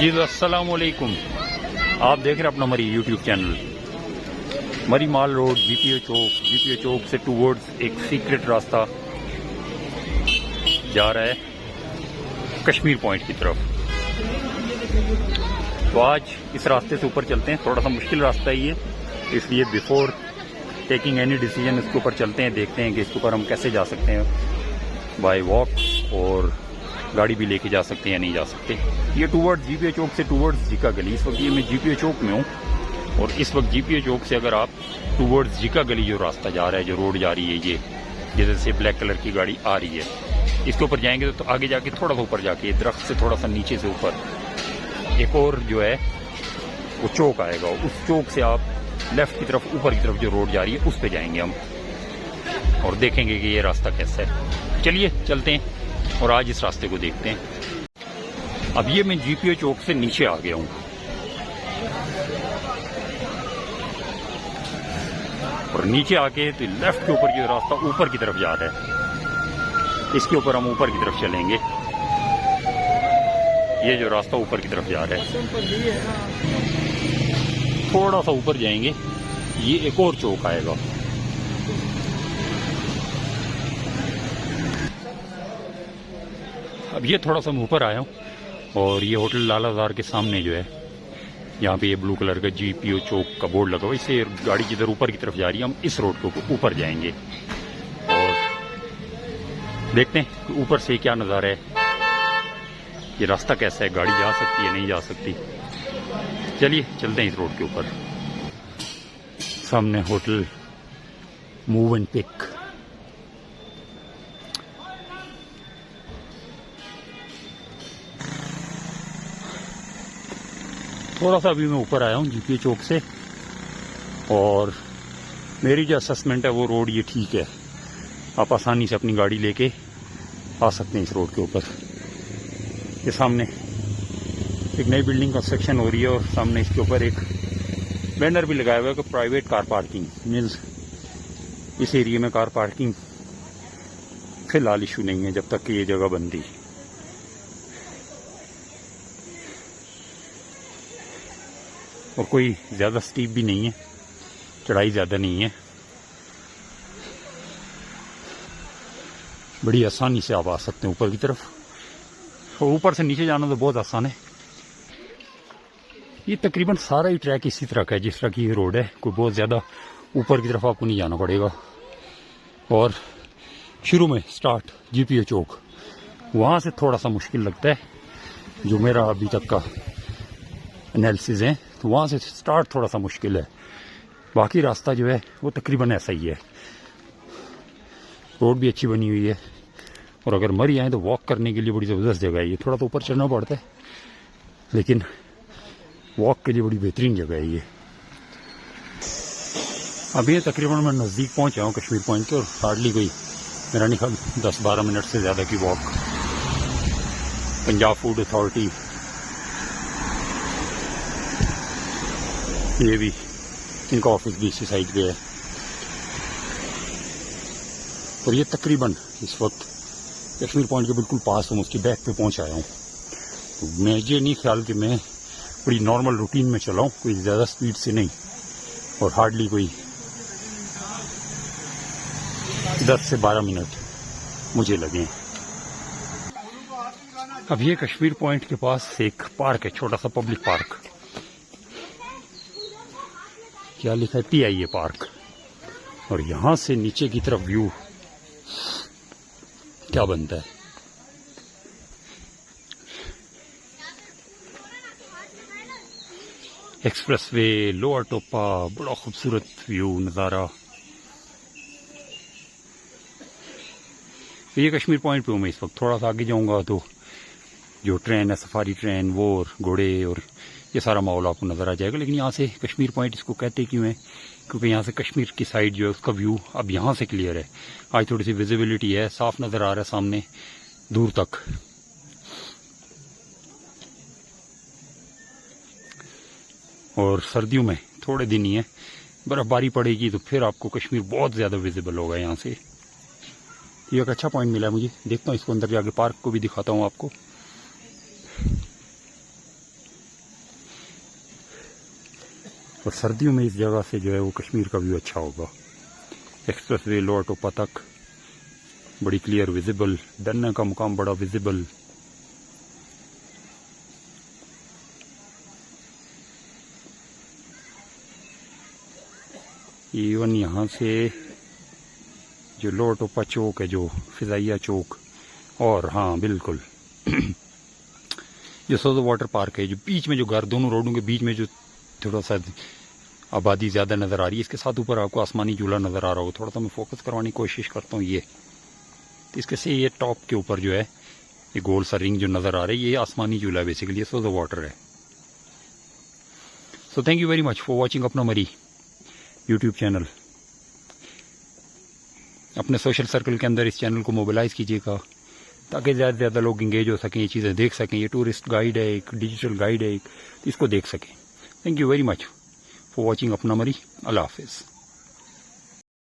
जी अस्सलामुअलैकुम। आप देख रहे हैं अपना मरी यूट्यूब चैनल। मरी माल रोड, जीपीओ चौक से टूवर्ड्स एक सीक्रेट रास्ता जा रहा है कश्मीर पॉइंट की तरफ। तो आज इस रास्ते से ऊपर चलते हैं। थोड़ा सा मुश्किल रास्ता ही है, इसलिए बिफोर टेकिंग एनी डिसीजन इसके ऊपर चलते हैं, देखते हैं कि इसके ऊपर हम कैसे जा सकते हैं, बाय वॉक और गाड़ी भी लेके जा सकते हैं या नहीं जा सकते। ये टूवर्ड्स जीपीओ चौक से टूवर्ड्स झीका गली, इस वक्त ये मैं जीपीओ चौक में हूँ और इस वक्त जीपीओ चौक से अगर आप टूवर्ड्स झीका गली जो रास्ता जा रहा है, जो रोड जा रही है, ये जैसे ब्लैक कलर की गाड़ी आ रही है, इसके ऊपर जाएंगे तो आगे जाके थोड़ा सा ऊपर जाके दरख्त से थोड़ा सा नीचे से ऊपर एक और जो है वो चौक आएगा। उस चौक से आप लेफ्ट की तरफ ऊपर की तरफ जो रोड जा रही है उस पर जाएंगे हम और देखेंगे कि ये रास्ता कैसा है। चलिए चलते हैं और आज इस रास्ते को देखते हैं। अब ये मैं जीपीओ चौक से नीचे आ गया हूँ और नीचे आके तो लेफ्ट के ऊपर जो रास्ता ऊपर की तरफ जा रहा है, इसके ऊपर हम ऊपर की तरफ चलेंगे। ये जो रास्ता ऊपर की तरफ जा रहा है, थोड़ा सा ऊपर जाएंगे, ये एक और चौक आएगा। अब ये थोड़ा सा मैं ऊपर आया हूँ और ये होटल लालाजार के सामने जो है, यहाँ पे ये ब्लू कलर का जीपीओ चौक का बोर्ड लगा हुआ, इससे गाड़ी जिधर ऊपर की तरफ जा रही है हम इस रोड के ऊपर जाएंगे और देखते हैं कि ऊपर से क्या नज़ारा है, ये रास्ता कैसा है, गाड़ी जा सकती है नहीं जा सकती। चलिए चलते हैं इस रोड के ऊपर। सामने होटल मूव एंड पिक। थोड़ा सा अभी मैं ऊपर आया हूँ जीपीओ चौक से और मेरी जो असेसमेंट है वो रोड ये ठीक है, आप आसानी से अपनी गाड़ी लेके आ सकते हैं इस रोड के ऊपर। ये सामने एक नई बिल्डिंग कंस्ट्रक्शन हो रही है और सामने इसके ऊपर एक बैनर भी लगाया हुआ है कि प्राइवेट कार पार्किंग मीन्स इस एरिया में कार पार्किंग फिलहाल इशू नहीं है जब तक कि ये जगह बन रही। और कोई ज़्यादा स्टीप भी नहीं है, चढ़ाई ज़्यादा नहीं है, बड़ी आसानी से आप आ सकते हैं ऊपर की तरफ। और ऊपर से नीचे जाना तो बहुत आसान है। ये तकरीबन सारा ही ट्रैक इसी तरह का है जिस तरह की ये रोड है, कोई बहुत ज़्यादा ऊपर की तरफ आपको नहीं जाना पड़ेगा। और शुरू में स्टार्ट जीपीओ चौक, वहाँ से थोड़ा सा मुश्किल लगता है, जो मेरा अभी तक का एनालिसिस है, तो वहाँ से स्टार्ट थोड़ा सा मुश्किल है। बाकी रास्ता जो है वो तकरीबन ऐसा ही है, रोड भी अच्छी बनी हुई है और अगर मरी आए तो वॉक करने के लिए बड़ी ज़बरदस्त जगह है। ये थोड़ा तो ऊपर चढ़ना पड़ता है लेकिन वॉक के लिए बड़ी बेहतरीन जगह है ये। अभी तकरीबन मैं नज़दीक पहुँचा हूँ कश्मीर पॉइंट के और हार्डली कोई मेरा नहीं ख्याल 10-12 मिनट से ज़्यादा की वॉक। पंजाब फूड अथॉरिटी, ये भी इनका ऑफिस भी इसी साइड पे है और ये तकरीबन इस वक्त कश्मीर पॉइंट के बिल्कुल पास हूँ, उसकी बैक पे पहुँच आया हूँ। तो मैं ये नहीं ख्याल कि मैं बड़ी नॉर्मल रूटीन में चलाऊँ, कोई ज़्यादा स्पीड से नहीं, और हार्डली कोई 10 से 12 मिनट मुझे लगे। अब ये कश्मीर पॉइंट के पास एक पार्क है, छोटा सा पब्लिक पार्क, क्या लिखा है, PIA पार्क। और यहाँ से नीचे की तरफ व्यू क्या बनता है। एक्सप्रेसवे, लोअर टोपा, बड़ा खूबसूरत व्यू नज़ारा। ये कश्मीर पॉइंट पे हूँ मैं इस वक्त। थोड़ा सा आगे जाऊँगा तो जो ट्रेन है, सफारी ट्रेन, वो और घोड़े और ये सारा माहौल आपको नज़र आ जाएगा। लेकिन यहाँ से कश्मीर पॉइंट इसको कहते क्यों है, क्योंकि यहाँ से कश्मीर की साइड जो है उसका व्यू अब यहाँ से क्लियर है। आज थोड़ी सी विजिबिलिटी है, साफ नज़र आ रहा है सामने दूर तक। और सर्दियों में थोड़े दिन ही है, बर्फ़बारी पड़ेगी तो फिर आपको कश्मीर बहुत ज़्यादा विजिबल होगा यहाँ से। ये एक अच्छा पॉइंट मिला है मुझे। देखता हूँ इसको अंदर जाके, पार्क को भी दिखाता हूँ आपको। और सर्दियों में इस जगह से जो है वो कश्मीर का व्यू अच्छा होगा। एक्सप्रेस वे लोअर टोपा तक बड़ी क्लियर विजिबल, डरने का मुकाम बड़ा विजिबल। इवन यहाँ से जो लोअर टोपा चौक है, जो फिजाइया चौक, और हाँ बिल्कुल जो सोजो वाटर पार्क है, जो बीच में जो घर, दोनों रोडों के बीच में जो थोड़ा सा आबादी ज़्यादा नज़र आ रही है, इसके साथ ऊपर आपको आसमानी झूला नज़र आ रहा होगा। थोड़ा सा मैं फोकस करवाने की कोशिश करता हूँ। ये तो इसके से ये टॉप के ऊपर जो है ये गोल सा रिंग जो नज़र आ रहा है, ये आसमानी झूला है बेसिकली, ये सोजो वाटर है। So thank you very much for watching अपना मरी यूट्यूब चैनल। अपने सोशल सर्कल के अंदर इस चैनल को मोबिलाइज़ कीजिएगा ताकि ज़्यादा से ज़्यादा लोग इंगेज हो सकें, ये चीज़ें देख सकें। ये टूरिस्ट गाइड है, एक डिजिटल गाइड है, एक, इसको देख सकें। Thank you very much for watching अपना मरी। अल्लाह हाफिज़।